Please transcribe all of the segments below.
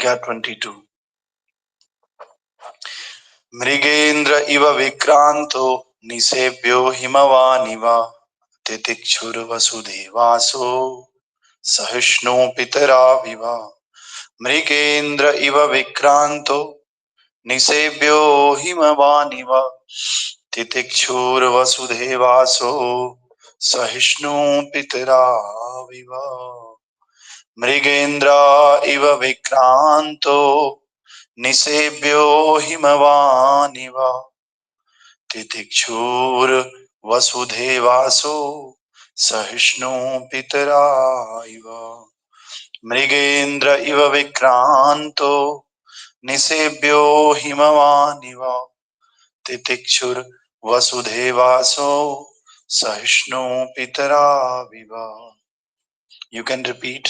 संख्या 22। मृगेन्द्र इव विक्रांतो निसेव्यो हिमवानिव तितिक्षुर्वसुदेवासो सहिष्णु पितराविव। मृगेन्द्र इव विक्रांतो निसेव्यो हिमवानिव तितिक्षुर्वसुदेवासो सहिष्णु पितराविव। मृगेन्द्र इव विक्रांतो निसेव्यो हिमवानिव तितिक्षुर्वसुदेवासो सहिष्णु पितराविव। मृगेन्द्र इव विक्रांतो निसेव्यो हिमवानिव तितिक्षुर्वसुदेवासो सहिष्णु पितराविव। You can repeat.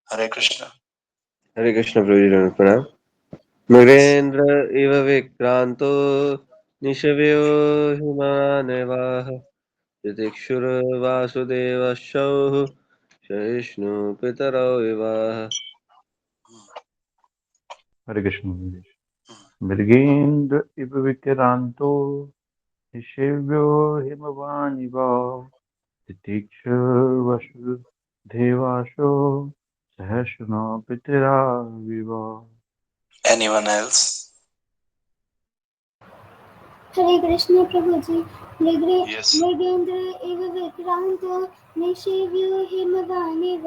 Hare Krishna. हरे कृष्ण प्रभु जी प्रणाम। मृगेन्द्र इव विक्रांतो निशव्यो हिमानवाः तितिक्षुर्वासुदेवशौ सहिष्णु पितरौ विवाह। हरे कृष्ण। मृगेन्द्र इव विक्रांतो निषेव्यो हिमवानिव तितिक्षुर्वसुदेवासो सहिष्णु पितराविव। Anyone else? हरे कृष्ण प्रभु जी। Yes. मृगेन्द्र इव विक्रांतो निषेव्यो हिमवानिव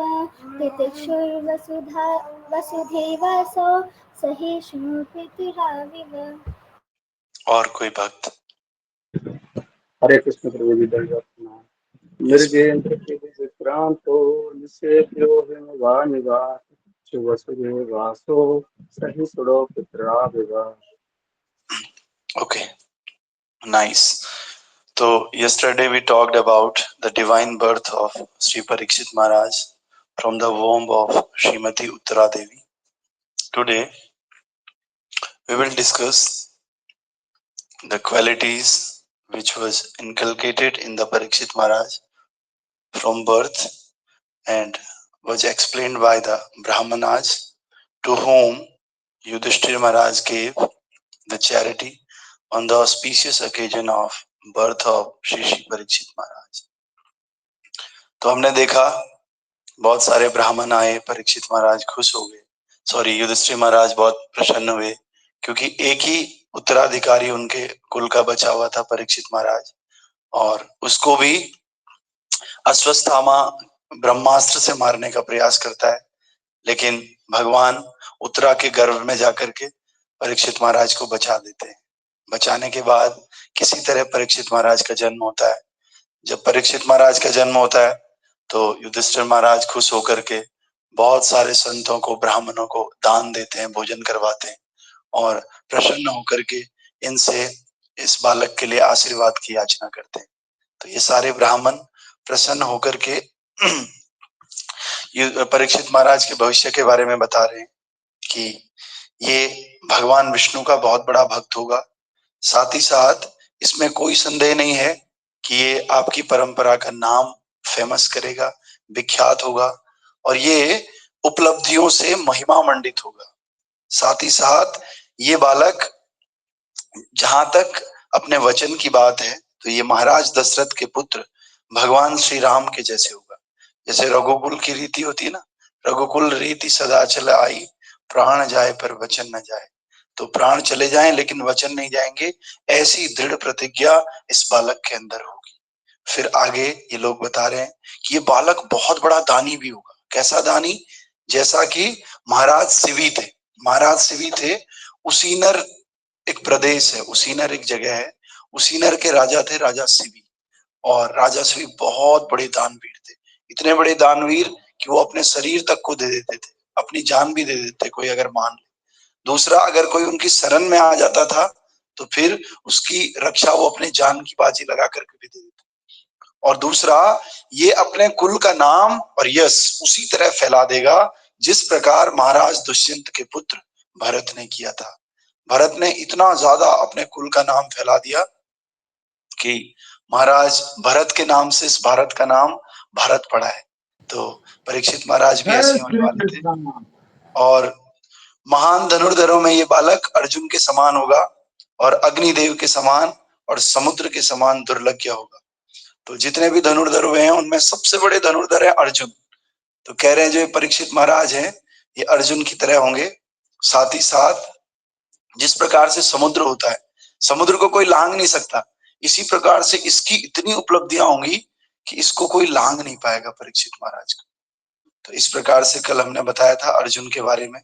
तितिक्षुर्वसुधेवासो सहिष्णु पितराविव। और कोई भक्त? हरे कृष्ण प्रभु जी दंडवत। मृगेन्द्र इव विक्रांतो निषेव्यो हिमवानिव वसुदेवासो सहिष्णु पितराविव। Okay, nice. So yesterday we talked about the divine birth of Sri Parikshit Maharaj from the womb of Srimati Uttara Devi. Today we will discuss the qualities which was inculcated in the Parikshit Maharaj from birth and was explained by the Brahmanas to whom Yudhishthira Maharaj gave the charity on the auspicious occasion of birth of Shri Parikshit Maharaj. तो हमने देखा बहुत सारे ब्राह्मण आए, परीक्षित महाराज खुश हो गए, सॉरी युधिष्ठिर महाराज बहुत प्रसन्न हुए क्योंकि एक ही उत्तराधिकारी उनके कुल का बचा हुआ था, परीक्षित महाराज, और उसको भी अश्वत्थामा ब्रह्मास्त्र से मारने का प्रयास करता है, लेकिन भगवान उत्तरा के गर्भ में जाकर के परीक्षित महाराज को बचा देते हैं। बचाने के बाद किसी तरह परीक्षित महाराज का जन्म होता है। जब परीक्षित महाराज का जन्म होता है तो युधिष्ठिर महाराज खुश होकर के बहुत सारे संतों को, ब्राह्मणों को दान देते हैं, भोजन करवाते हैं और प्रसन्न होकर के इनसे इस बालक के लिए आशीर्वाद की याचना करते हैं। तो ये सारे ब्राह्मण प्रसन्न होकर के परीक्षित महाराज के भविष्य के बारे में बता रहे हैं कि ये भगवान विष्णु का बहुत बड़ा भक्त होगा, साथ ही साथ इसमें कोई संदेह नहीं है कि ये आपकी परंपरा का नाम फेमस करेगा, विख्यात होगा और ये उपलब्धियों से महिमा मंडित होगा। साथ ही साथ ये बालक जहां तक अपने वचन की बात है तो ये महाराज दशरथ के पुत्र भगवान श्री राम के जैसे होगा। जैसे रघुकुल की रीति होती है ना, रघुकुल रीति सदा चल आई, प्राण जाए पर वचन न जाए। तो प्राण चले जाएं लेकिन वचन नहीं जाएंगे, ऐसी दृढ़ प्रतिज्ञा इस बालक के अंदर होगी। फिर आगे ये लोग बता रहे हैं कि ये बालक बहुत बड़ा दानी भी होगा। कैसा दानी? जैसा कि महाराज शिवी थे। महाराज शिवी थे, उसीनर एक प्रदेश है, उसीनर एक जगह है, उसीनर के राजा थे राजा शिवी, और राजा शिवी बहुत बड़े दानवीर थे। इतने बड़े दानवीर कि वो अपने शरीर तक को दे देते थे, अपनी जान भी दे देते कोई अगर मान ले। दूसरा, अगर कोई उनकी शरण में आ जाता था तो फिर उसकी रक्षा वो अपने जान की बाजी लगा करके भी दे देते। और दूसरा, ये अपने कुल का नाम और यश उसी तरह फैला देगा जिस प्रकार महाराज दुष्यंत के पुत्र भरत ने किया था। भरत ने इतना ज्यादा अपने कुल का नाम फैला दिया कि महाराज भरत के नाम से इस भारत का नाम भारत पड़ा है। तो परीक्षित महाराज भी ऐसे होने वाले थे। और महान धनुर्धरों में ये बालक अर्जुन के समान होगा और अग्निदेव के समान और समुद्र के समान दुर्लभ होगा। तो जितने भी धनुर्धर हुए हैं उनमें सबसे बड़े धनुर्धर है अर्जुन। तो कह रहे हैं जो ये परीक्षित महाराज हैं ये अर्जुन की तरह होंगे। साथ ही साथ जिस प्रकार से समुद्र होता है, समुद्र को कोई लांग नहीं सकता, इसी प्रकार से इसकी इतनी उपलब्धियां होंगी कि इसको कोई लांग नहीं पाएगा परीक्षित महाराज को। तो इस प्रकार से कल हमने बताया था अर्जुन के बारे में,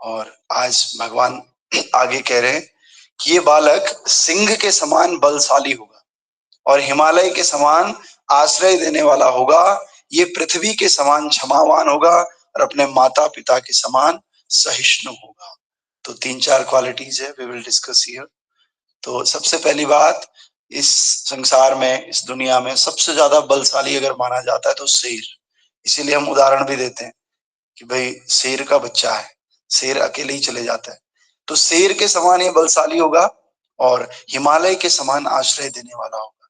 और आज भगवान आगे कह रहे हैं कि ये बालक सिंह के समान बलशाली होगा और हिमालय के समान आश्रय देने वाला होगा। ये पृथ्वी के समान क्षमावान होगा और अपने माता पिता के समान सहिष्णु होगा। तो 3-4 क्वालिटीज है, वी विल डिस्कस हियर। तो सबसे पहली बात, इस संसार में, इस दुनिया में सबसे ज्यादा बलशाली अगर माना जाता है तो शेर। इसीलिए हम उदाहरण भी देते हैं कि भाई शेर का बच्चा है, शेर अकेले ही चले जाता है। तो शेर के समान ये बलशाली होगा और हिमालय के समान आश्रय देने वाला होगा।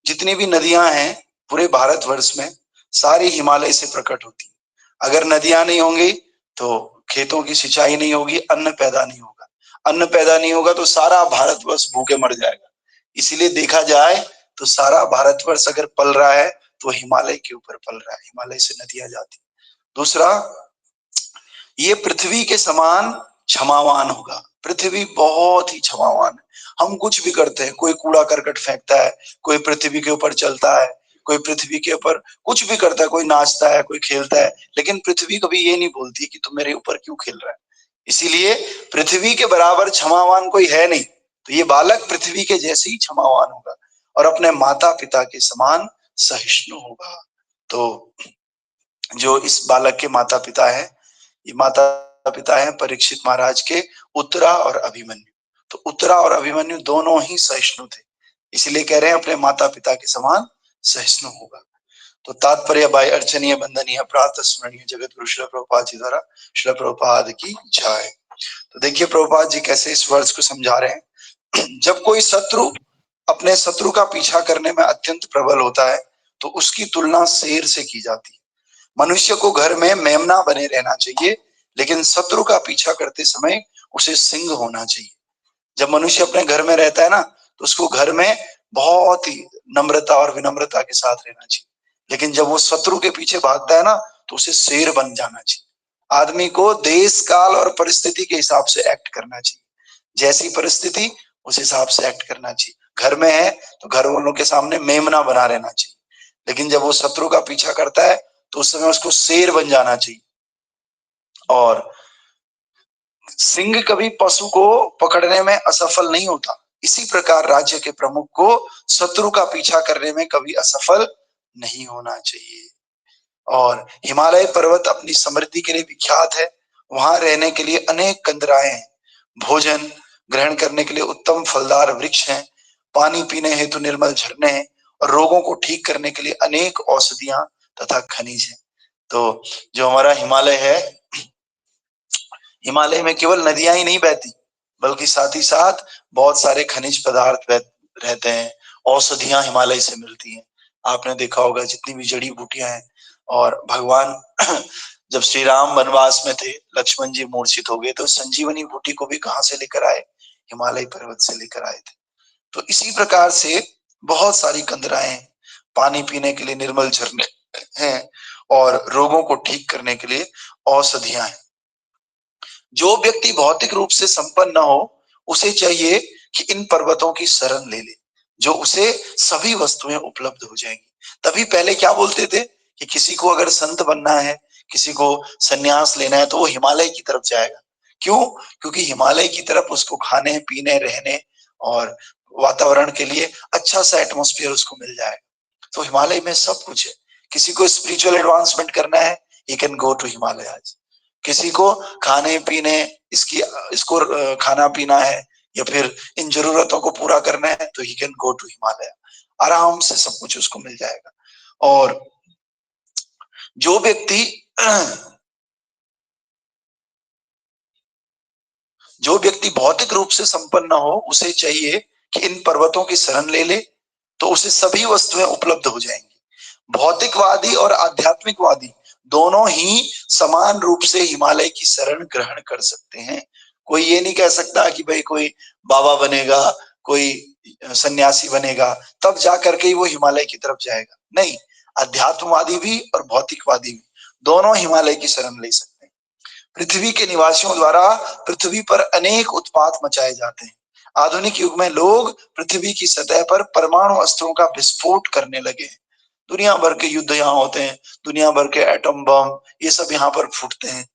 जितनी भी नदियां हैं पूरे भारतवर्ष में सारी हिमालय से प्रकट होती है। अगर नदियां नहीं होंगी तो खेतों की सिंचाई नहीं होगी, अन्न पैदा नहीं होगा। अन्न पैदा नहीं होगा तो सारा भारतवर्ष भूखे मर जाएगा। इसीलिए देखा जाए तो सारा भारतवर्ष अगर पल रहा है तो हिमालय के ऊपर पल रहा है, हिमालय से नदियां जाती। दूसरा, ये पृथ्वी के समान क्षमावान होगा। पृथ्वी बहुत ही क्षमावान है। हम कुछ भी करते हैं, कोई कूड़ा करकट फेंकता है, कोई पृथ्वी के ऊपर चलता है, कोई पृथ्वी के ऊपर कुछ भी करता है, कोई नाचता है, कोई खेलता है, लेकिन पृथ्वी कभी ये नहीं बोलती कि तुम मेरे ऊपर क्यों खेल रहा है। इसीलिए पृथ्वी के बराबर क्षमावान कोई है नहीं। तो ये बालक पृथ्वी के जैसे ही क्षमावान होगा और अपने माता पिता के समान सहिष्णु होगा। तो जो इस बालक के माता पिता है, ये माता पिता हैं परीक्षित महाराज के उत्तरा और अभिमन्यु। तो उत्तरा और अभिमन्यु दोनों ही सहिष्णु थे, इसलिए कह रहे हैं अपने माता पिता के समान सहिष्णु होगा। तो तात्पर्य बाय अर्चनीय वंदनीय प्रातः स्मरणीय जगत गुरु श्रील प्रभुपाद जी द्वारा श्रील प्रभुपाद की जय। तो देखिए प्रभुपाद जी कैसे इस वर्ष को समझा रहे हैं। जब कोई शत्रु अपने शत्रु का पीछा करने में अत्यंत प्रबल होता है तो उसकी तुलना शेर से की जाती है। मनुष्य को घर में मेमना बने रहना चाहिए, लेकिन शत्रु का पीछा करते समय उसे सिंह होना चाहिए। जब मनुष्य अपने घर में रहता है ना तो उसको घर में बहुत ही नम्रता और विनम्रता के साथ रहना चाहिए, लेकिन जब वो शत्रु के पीछे भागता है ना तो उसे शेर बन जाना चाहिए। आदमी को देश काल और परिस्थिति के हिसाब से एक्ट करना चाहिए। जैसी परिस्थिति उस हिसाब से एक्ट करना चाहिए। घर में है तो घर वालों के सामने मेमना बना रहना चाहिए, लेकिन जब वो शत्रु का पीछा करता है तो उस समय उसको शेर बन जाना चाहिए। और सिंह कभी पशु को पकड़ने में असफल नहीं होता, इसी प्रकार राज्य के प्रमुख को शत्रु का पीछा करने में कभी असफल नहीं होना चाहिए। और हिमालय पर्वत अपनी समृद्धि के लिए विख्यात है। वहां रहने के लिए अनेक कंदराएं हैं, भोजन ग्रहण करने के लिए उत्तम फलदार वृक्ष हैं, पानी पीने हेतु निर्मल झरने हैं और रोगों को ठीक करने के लिए अनेक औषधियां तथा खनिज हैं। तो जो हमारा हिमालय है, हिमालय में केवल नदियां ही नहीं बहती बल्कि साथ ही साथ बहुत सारे खनिज पदार्थ रहते हैं, औषधियां हिमालय से मिलती हैं। आपने देखा होगा जितनी भी जड़ी बूटियां हैं। और भगवान जब श्री राम वनवास में थे, लक्ष्मण जी मूर्छित हो गए तो संजीवनी बूटी को भी कहां से लेकर आए? हिमालय पर्वत से लेकर आए थे। तो इसी प्रकार से बहुत सारी कंदराएं, पानी पीने के लिए निर्मल झरने हैं और रोगों को ठीक करने के लिए औषधियां हैं। जो व्यक्ति भौतिक रूप से संपन्न न हो उसे चाहिए कि इन पर्वतों की शरण ले ले, जो उसे सभी वस्तुएं उपलब्ध हो जाएंगी। तभी पहले क्या बोलते थे कि किसी को अगर संत बनना है, किसी को सन्यास लेना है तो वो हिमालय की तरफ जाएगा। क्यों? क्योंकि हिमालय की तरफ उसको खाने पीने रहने और वातावरण के लिए अच्छा सा एटमॉस्फेयर उसको मिल जाएगा। तो हिमालय में सब कुछ है। किसी को स्पिरिचुअल एडवांसमेंट करना है, he can go to Himalayas. किसी को खाने पीने इसको खाना पीना है या फिर इन जरूरतों को पूरा करना है तो he can go to Himalaya. आराम से सब कुछ उसको मिल जाएगा। और जो व्यक्ति भौतिक रूप से संपन्न हो उसे चाहिए कि इन पर्वतों की शरण ले ले, तो उसे सभी वस्तुएं उपलब्ध हो जाएंगी। भौतिकवादी और आध्यात्मिकवादी दोनों ही समान रूप से हिमालय की शरण ग्रहण कर सकते हैं। कोई ये नहीं कह सकता कि भाई कोई बाबा बनेगा, कोई सन्यासी बनेगा, तब जा करके ही वो हिमालय की तरफ जाएगा। नहीं, अध्यात्मवादी भी और भौतिकवादी भी दोनों हिमालय की शरण ले सकते हैं। पृथ्वी के निवासियों द्वारा पृथ्वी पर अनेक उत्पात मचाए जाते हैं। आधुनिक युग में लोग पृथ्वी की सतह पर परमाणु अस्त्रों का विस्फोट करने लगे हैं। दुनिया भर के युद्ध यहाँ होते हैं, दुनिया भर के एटम बम ये सब यहाँ पर फूटते हैं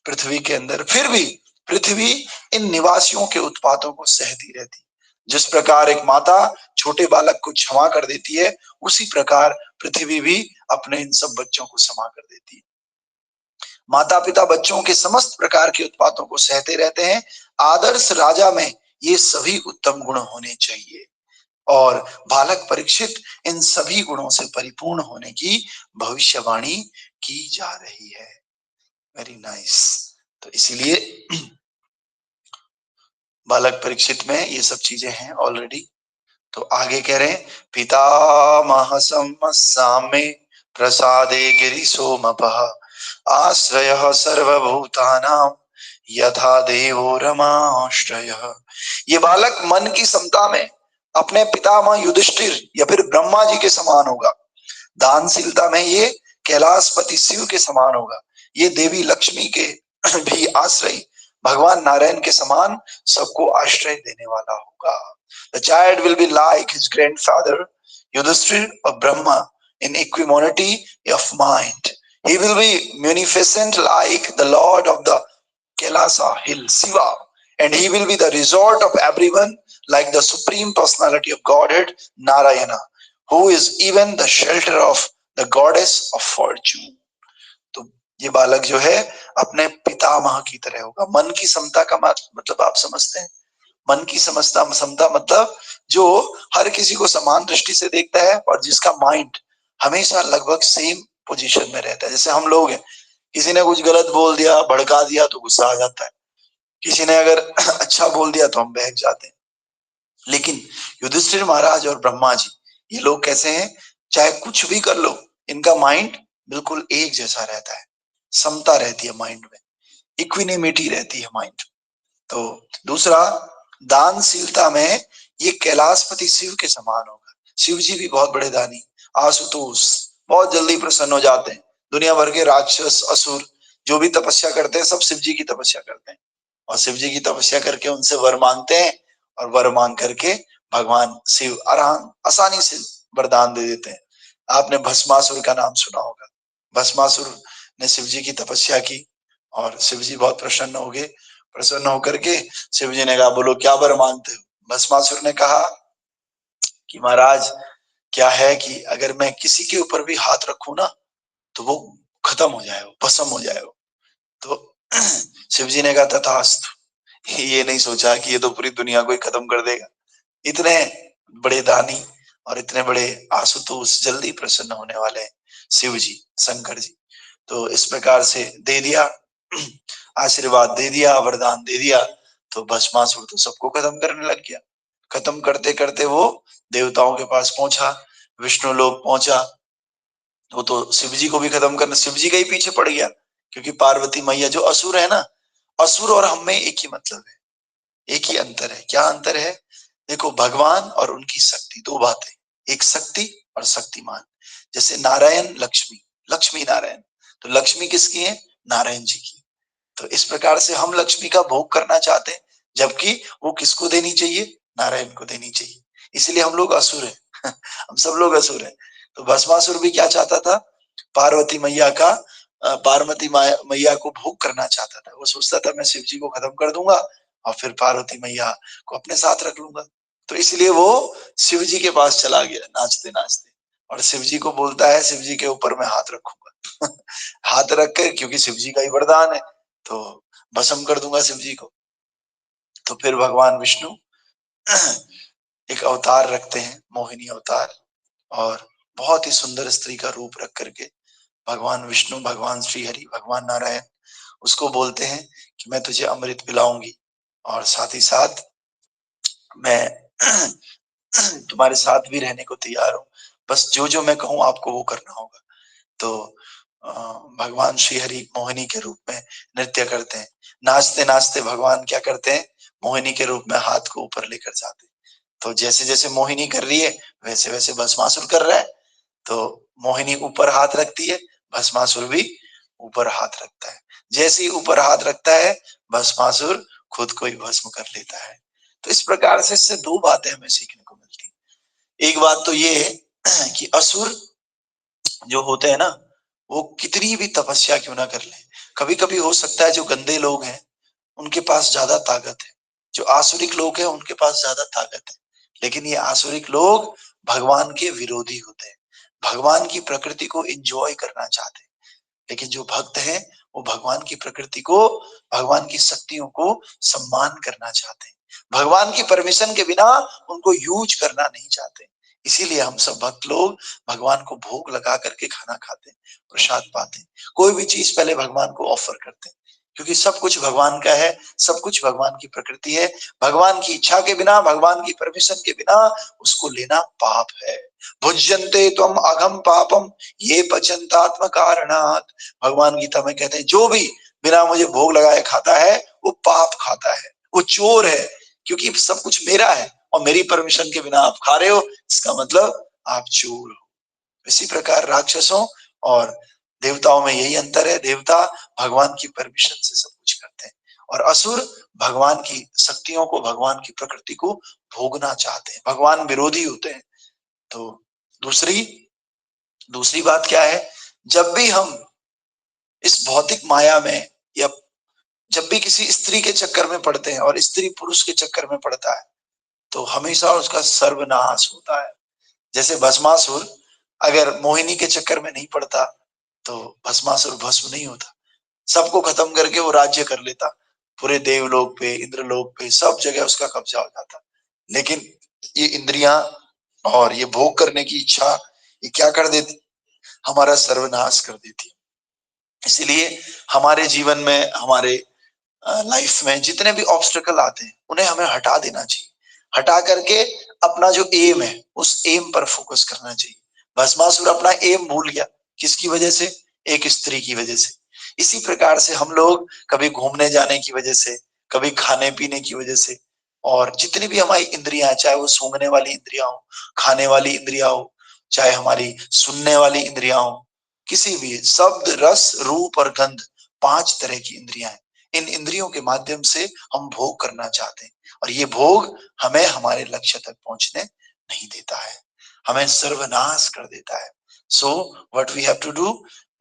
पृथ्वी के अंदर। फिर भी पृथ्वी इन निवासियों के उत्पातों को सहती रहती। जिस प्रकार एक माता छोटे बालक को क्षमा कर देती है, उसी प्रकार पृथ्वी भी अपने इन सब बच्चों को क्षमा कर देती है। माता पिता बच्चों के समस्त प्रकार के उत्पातों को सहते रहते हैं। आदर्श राजा में ये सभी उत्तम गुण होने चाहिए और बालक परीक्षित इन सभी गुणों से परिपूर्ण होने की भविष्यवाणी की जा रही है। Very nice. तो इसीलिए बालक परीक्षित में ये सब चीजें हैं ऑलरेडी। तो आगे कह रहे हैं, पितामह सम्मसामे प्रसादे गिरिशोमपः आश्रयः सर्वभूतानां यथा देवो रमाश्रयः। ये बालक मन की समता में अपने पितामह युधिष्ठिर या फिर ब्रह्मा जी के समान होगा। दानशीलता में ये कैलाशपति शिव के समान होगा। ये देवी लक्ष्मी के भी आश्रय भगवान नारायण के समान सबको आश्रय देने वाला होगा। The child will be like his grandfather Yudhishthira or Brahma in equanimity of mind. He will be munificent like the Lord of the Kailasa hill, Shiva, and he will be the resort of everyone like the Supreme Personality of Godhead, Narayana, who is even the shelter of the Goddess of Fortune. तो ये बालक जो है अपने पितामह की तरह होगा। मन की समता का मतलब आप समझते हैं? मन की समता मतलब जो हर किसी को समान दृष्टि से देखता है और जिसका माइंड हमेशा लगभग सेम पोजीशन में रहता है। जैसे हम लोग हैं, किसी ने कुछ गलत बोल दिया, भड़का दिया तो गुस्सा आ जाता है, किसी ने अगर अच्छा बोल दिया तो हम बहक जाते हैं। लेकिन युधिष्ठिर महाराज और ब्रह्मा जी ये लोग कैसे हैं? चाहे कुछ भी कर लो, इनका माइंड बिल्कुल एक जैसा रहता है, समता रहती है माइंड में, इक्विनिमिटी रहती है माइंड। तो दूसरा, दानशीलता में ये कैलाशपति शिव के समान होगा। शिव जी भी बहुत बड़े दानी, आशुतोष बहुत जल्दी प्रसन्न हो जाते हैं। दुनिया भर के राक्षस असुर जो भी तपस्या करते हैं सब शिव जी की तपस्या करते हैं और शिव जी की तपस्या करके उनसे वर मांगते हैं और वर मांग करके भगवान शिव आसानी से वरदान दे देते हैं। आपने भस्मासुर का नाम सुना होगा। भस्मासुर ने शिव जी की तपस्या की और शिव जी बहुत प्रसन्न हो गए। प्रसन्न होकर के शिव जी ने कहा, बोलो क्या वर मांगते हो? भस्मासुर ने कहा कि महाराज क्या है कि अगर मैं किसी के ऊपर भी हाथ रखूं ना तो वो खत्म हो जाए, भस्म हो जाए। तो शिव जी ने कहा तथास्तु। ये नहीं सोचा कि ये तो पूरी दुनिया को ही खत्म कर देगा। इतने बड़े दानी और इतने बड़े आशुतोष जल्दी प्रसन्न होने वाले हैं शिव जी, शंकर जी। तो इस प्रकार से दे दिया, आशीर्वाद दे दिया, वरदान दे दिया, तो भस्मासुर तो सबको खत्म करने लग गया। खत्म करते करते वो देवताओं के पास पहुंचा, विष्णु लोक पहुंचा। वो तो शिव जी को भी खत्म करना, शिव जी का ही पीछे पड़ गया, क्योंकि पार्वती मैया जो असुर है ना, असुर और हम में एक ही मतलब है, एक ही अंतर है। क्या अंतर है? देखो, भगवान और उनकी शक्ति, दो बातें, एक शक्ति और शक्तिमान। जैसे नारायण लक्ष्मी, लक्ष्मी नारायण, तो लक्ष्मी किसकी है? नारायण जी की। तो इस प्रकार से हम लक्ष्मी का भोग करना चाहते हैं, जबकि वो किसको देनी चाहिए? नारायण को देनी चाहिए। इसलिए हम लोग असुर हैं हम सब लोग असुर हैं। तो भस्मासुर भी क्या चाहता था? पार्वती मैया का, पार्वती मैया को भोग करना चाहता था। वो सोचता था मैं शिव जी को खत्म कर दूंगा और फिर पार्वती मैया को अपने साथ रख लूंगा। तो इसलिए वो शिव जी के पास चला गया नाचते नाचते, और शिव जी को बोलता है शिव जी के ऊपर मैं हाथ रखूंगा हाथ रख कर, क्योंकि शिव जी का ही वरदान है, तो भस्म कर दूंगा शिव जी को। तो फिर भगवान विष्णु एक अवतार रखते हैं, मोहिनी अवतार, और बहुत ही सुंदर स्त्री का रूप रख करके भगवान विष्णु, भगवान श्री हरि, भगवान नारायण उसको बोलते हैं कि मैं तुझे अमृत पिलाऊंगी और साथ ही साथ मैं तुम्हारे साथ भी रहने को तैयार हूँ, बस जो जो मैं कहूँ आपको वो करना होगा। तो भगवान श्री हरि मोहिनी के रूप में नृत्य करते हैं। नाचते नाचते भगवान क्या करते हैं, मोहिनी के रूप में हाथ को ऊपर लेकर जाते हैं। तो जैसे जैसे मोहिनी कर रही है वैसे वैसे भस्मासुर कर रहा है। तो मोहिनी ऊपर हाथ रखती है, भस्मासुर भी ऊपर हाथ रखता है। जैसे ही ऊपर हाथ रखता है भस्मासुर खुद को ही भस्म कर लेता है। तो इस प्रकार से इससे दो बातें हमें सीखने को मिलती है। एक बात तो ये है कि असुर जो होते हैं ना, वो कितनी भी तपस्या क्यों ना कर ले, कभी कभी हो सकता है जो गंदे लोग हैं उनके पास ज्यादा ताकत है, जो आसुरिक लोग हैं उनके पास ज्यादा ताकत है, लेकिन ये आसुरिक लोग भगवान के विरोधी होते हैं, भगवान की प्रकृति को एंजॉय करना चाहते हैं। लेकिन जो भक्त हैं वो भगवान की प्रकृति को, भगवान की शक्तियों को सम्मान करना चाहते हैं, भगवान की परमिशन के बिना उनको यूज करना नहीं चाहते। इसीलिए हम सब भक्त लोग भगवान को भोग लगा करके खाना खाते हैं, प्रसाद पाते हैं, कोई भी चीज पहले भगवान को ऑफर करते हैं, क्योंकि सब कुछ भगवान का है, सब कुछ भगवान की प्रकृति है। भगवान की इच्छा के बिना, भगवान की परमिशन के बिना उसको लेना पाप है। भुज्यन्ते त्वम अघम पापम ये पचन्तात्म कारणात्। भगवान गीता में कहते हैं जो भी बिना मुझे भोग लगाए खाता है वो पाप खाता है, वो चोर है, क्योंकि सब कुछ मेरा है और मेरी परमिशन के बिना आप खा रहे हो, इसका मतलब आप चोर हो। इसी प्रकार राक्षसों और देवताओं में यही अंतर है, देवता भगवान की परमिशन से सब कुछ करते हैं और असुर भगवान की शक्तियों को, भगवान की प्रकृति को भोगना चाहते हैं, भगवान विरोधी होते हैं। तो दूसरी बात क्या है, जब भी हम इस भौतिक माया में या जब भी किसी स्त्री के चक्कर में पड़ते हैं और स्त्री पुरुष के चक्कर में पड़ता है तो हमेशा उसका सर्वनाश होता है। जैसे भस्मासुर अगर मोहिनी के चक्कर में नहीं पड़ता तो भस्मासुर भस्म नहीं होता, सबको खत्म करके वो राज्य कर लेता, पूरे देवलोक पे, इंद्रलोक पे, सब जगह उसका कब्जा हो जाता। लेकिन ये इंद्रियां और ये भोग करने की इच्छा ये क्या कर देती, हमारा सर्वनाश कर देती। इसलिए हमारे जीवन में, हमारे लाइफ में जितने भी ऑब्स्टेकल आते हैं उन्हें हमें हटा देना चाहिए, हटा करके अपना जो एम है उस एम पर फोकस करना चाहिए। भस्मासुर अपना एम भूल गया, किसकी वजह से, एक स्त्री की वजह से। इसी प्रकार से हम लोग कभी घूमने जाने की वजह से, कभी खाने पीने की वजह से, और जितनी भी हमारी इंद्रियां, चाहे वो सूंघने वाली इंद्रियां हो, खाने वाली इंद्रियां हो, चाहे हमारी सुनने वाली इंद्रियां हो, किसी भी शब्द, रस, रूप और गंध, 5 तरह की इंद्रियां हैं। इन इंद्रियों के माध्यम से हम भोग करना चाहते हैं और ये भोग हमें हमारे लक्ष्य तक पहुंचने नहीं देता है, हमें सर्वनाश कर देता है। So what we have to do,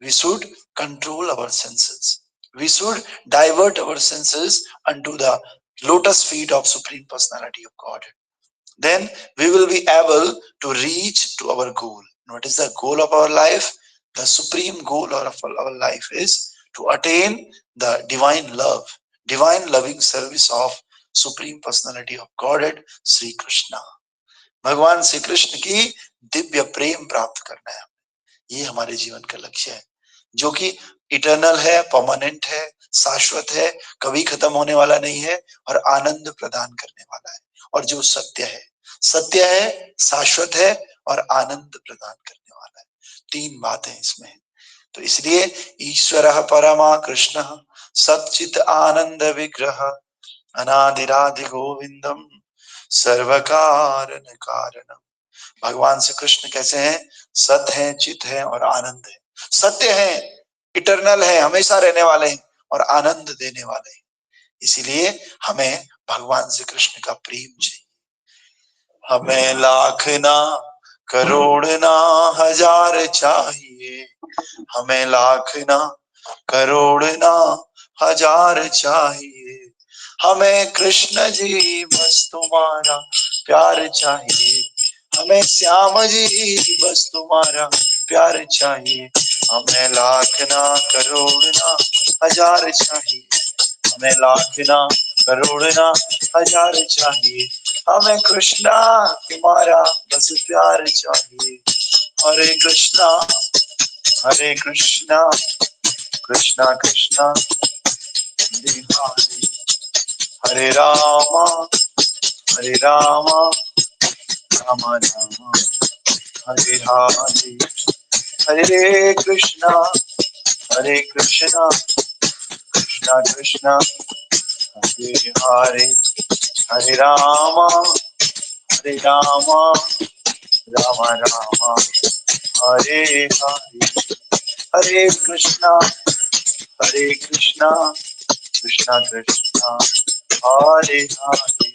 we should control our senses, we should divert our senses unto the lotus feet of supreme personality of God. Then we will be able to reach to our goal. What is the goal of our life? The supreme goal of our life is to attain the divine love, divine loving service of supreme personality of Godhead Sri Krishna. भगवान श्री कृष्ण की दिव्य प्रेम प्राप्त करना है, ये हमारे जीवन का लक्ष्य है, जो कि इटर्नल है, परमानेंट है, शाश्वत है, कभी खत्म होने वाला नहीं है और आनंद प्रदान करने वाला है, और जो सत्य है, शाश्वत है और आनंद प्रदान करने वाला है। 3 बातें इसमें है। तो इसलिए ईश्वरः परमा कृष्ण सच्चित आनंद विग्रह अनादिरादि गोविंदम सर्वकारण कारणम। भगवान श्री कृष्ण कैसे हैं, सत्य है, चित है और आनंद है। सत्य है, इटर्नल है, हमेशा रहने वाले हैं और आनंद देने वाले हैं। इसीलिए हमें भगवान श्री कृष्ण का प्रेम चाहिए। हमें लाख ना, करोड़ ना, हजार चाहिए, हमें लाख ना, करोड़ ना, हजार चाहिए, हमें कृष्ण जी बस तुम्हारा प्यार चाहिए, हमें श्याम जी बस तुम्हारा प्यार चाहिए, हमें लाख ना, करोड़ ना, हजार चाहिए, हमें लाख ना, करोड़ ना, हजार चाहिए, हमें कृष्णा तुम्हारा बस प्यार चाहिए। हरे कृष्णा कृष्णा कृष्णा हरे हरे, हरे रामा राम राम हरे हरे, हरे कृष्णा हरे Krishna Krishna Krishna Hare Hare Hare Rama Ram Ram Hare Hare Hare Krishna Krishna Krishna Hare Hare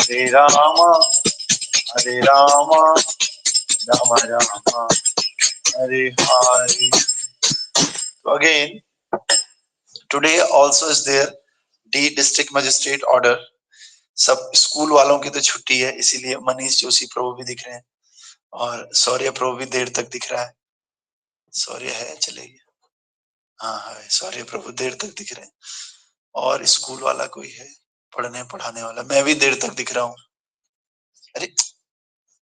Hare Ram Ram Ram Hare Hare. So again, today also is there D district magistrate order. सब स्कूल वालों की तो छुट्टी है, इसीलिए मनीष जोशी प्रभु भी दिख रहे हैं और सौर्य प्रभु भी देर तक दिख रहा है. सौर्य है, चलेगी. हाँ है, सौर्य प्रभु देर तक दिख रहे हैं. और स्कूल वाला कोई है पढ़ने पढ़ाने वाला, मैं भी देर तक दिख रहा हूँ. अरे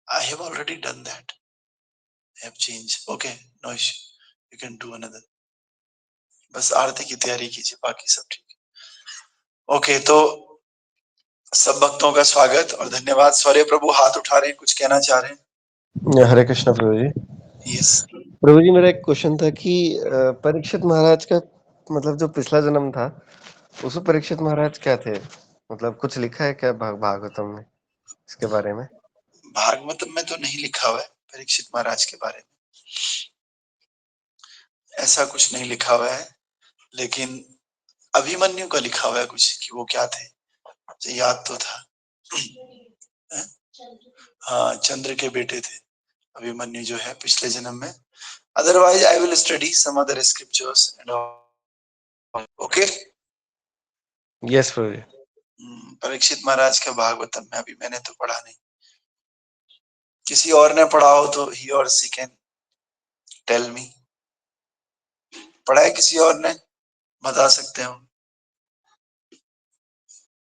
I have already done that. I have changed. Okay, no issue. You can do another. बस आरती की तैयारी कीजिए, बाकी सब ठीक. ओके, तो सब भक्तों का स्वागत और धन्यवाद. सौर्य प्रभु हाथ उठा रहे हैं, कुछ कहना चाह रहे हैं? हरे कृष्णा प्रभु जी. यस प्रभु जी, मेरा एक क्वेश्चन था कि परीक्षित महाराज का मतलब जो पिछला जन्म था, उसमें परीक्षित महाराज क्या थे? मतलब कुछ लिखा है क्या भागवतम में इसके बारे में? भागवतम में तो नहीं लिखा हुआ है परीक्षित महाराज के बारे में, ऐसा कुछ नहीं लिखा हुआ है. लेकिन अभिमन्यु का लिखा हुआ है कुछ कि वो क्या थे, मुझे याद तो था. हाँ, चंद्र के बेटे थे अभिमन्यु जो है पिछले जन्म में. Otherwise I will study some other scriptures and all. Okay. Yes प्रभु जी. परीक्षित महाराज का भागवतम में अभी मैंने तो पढ़ा नहीं. किसी और ने पढ़ा हो तो ही और सी कैन टेल मी. पढ़ा है किसी और ने, बता सकते हो.